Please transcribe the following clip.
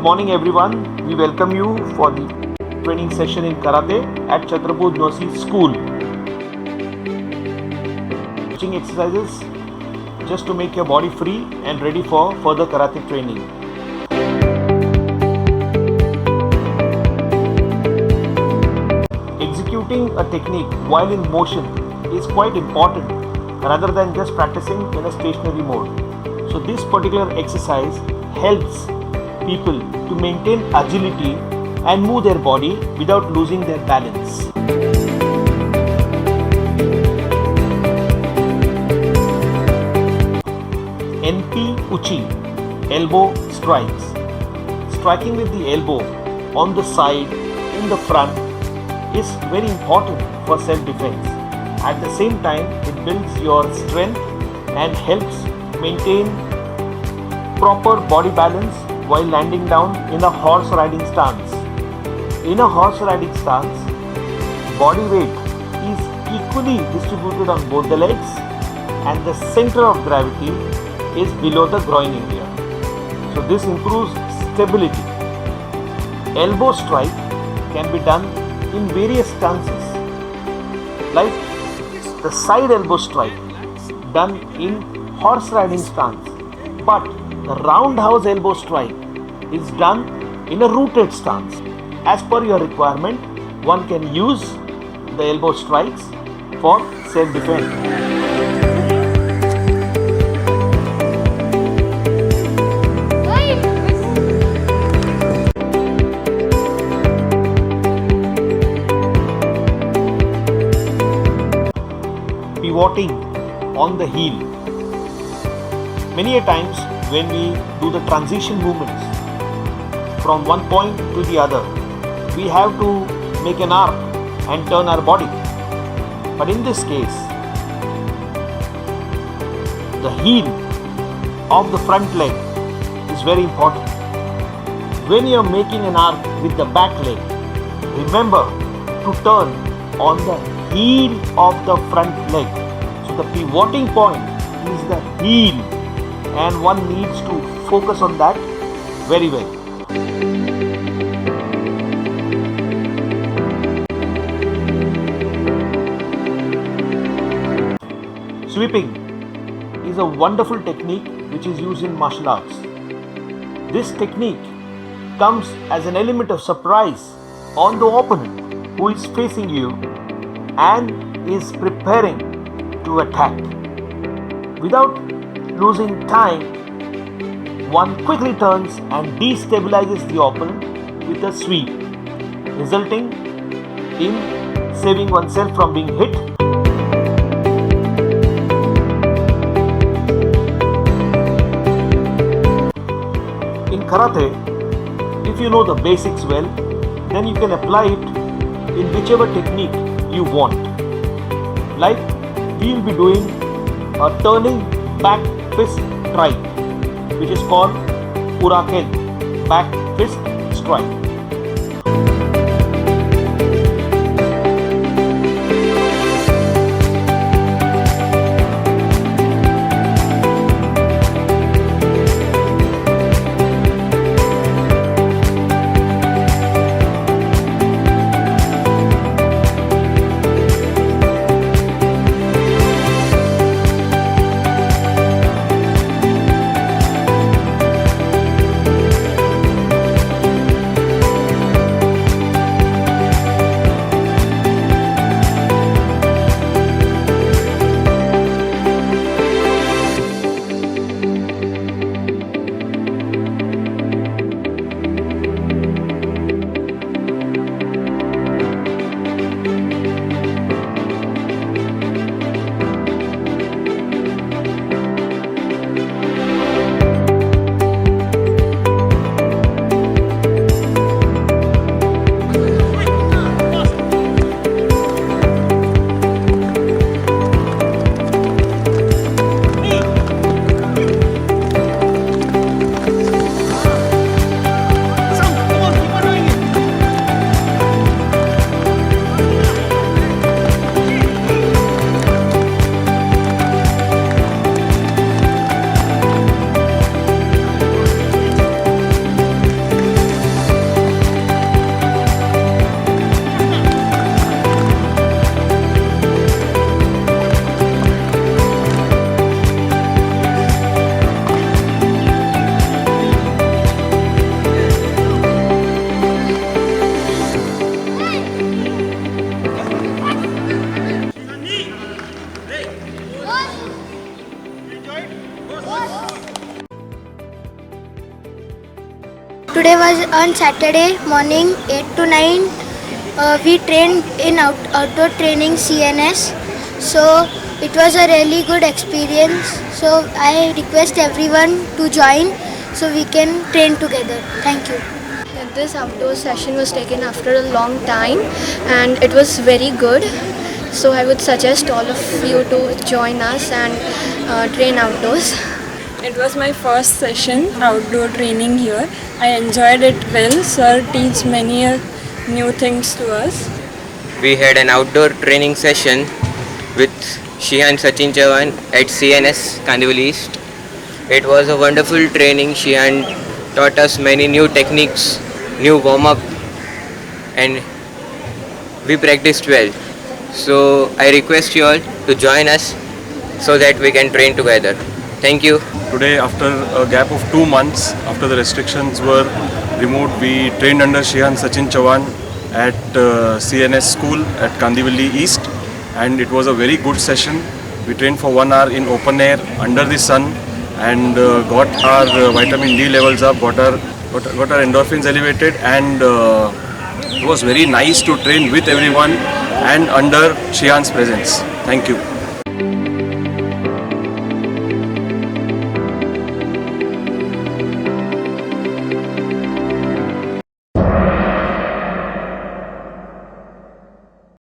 morning everyone. We welcome you for the training session in Karate at Chhatrapur University School. Teaching exercises just to make your body free and ready for further Karate training. Executing a technique while in motion is quite important rather than just practicing in a stationary mode. So this particular exercise helps people to maintain agility and move their body without losing their balance. NP Uchi, elbow strikes. Striking with the elbow on the side, in the front is very important for self-defense. At the same time, it builds your strength and helps maintain proper body balance while landing down in a horse riding stance. In a horse riding stance, body weight is equally distributed on both the legs and the center of gravity is below the groin area. So this improves stability. Elbow strike can be done in various stances, like the side elbow strike done in horse riding stance, but the roundhouse elbow strike is done in a rooted stance. As per your requirement, one can use the elbow strikes for self-defense. Pivoting on the heel. Many a times when we do the transition movements from one point to the other, we have to make an arc and turn our body. But in this case, the heel of the front leg is very important. When you are making an arc with the back leg, remember to turn on the heel of the front leg. So the pivoting point is the heel, and one needs to focus on that very well. Sweeping is a wonderful technique which is used in martial arts. This technique comes as an element of surprise on the opponent who is facing you and is preparing to attack. Without losing time, one quickly turns and destabilizes the opponent with a sweep, resulting in saving oneself from being hit. In Karate, if you know the basics well, then you can apply it in whichever technique you want. Like we will be doing a turning back fist strike, which is called Uraken, back fist strike. today was on Saturday morning 8 to 9. We trained in outdoor training CNS. So it was a really good experience. So I request everyone to join so we can train together. Thank you. This outdoor session was taken after a long time and it was very good. So I would suggest all of you to join us and train outdoors. It was my first session outdoor training here. I enjoyed it well. Sir teach many new things to us. We had an outdoor training session with Shihan Sachin Chavan at CNS Kandivali East. It was a wonderful training. Shihan taught us many new techniques, new warm-up, and we practiced well. So I request you all to join us so that we can train together. Thank you. Today, after a gap of 2 months, after the restrictions were removed, we trained under Shihan Sachin Chavan at CNS school at Kandivali East, and it was a very good session. We trained for 1 hour in open air under the sun and got our vitamin D levels up, got our endorphins elevated, and it was very nice to train with everyone and under Shihan's presence. Thank you.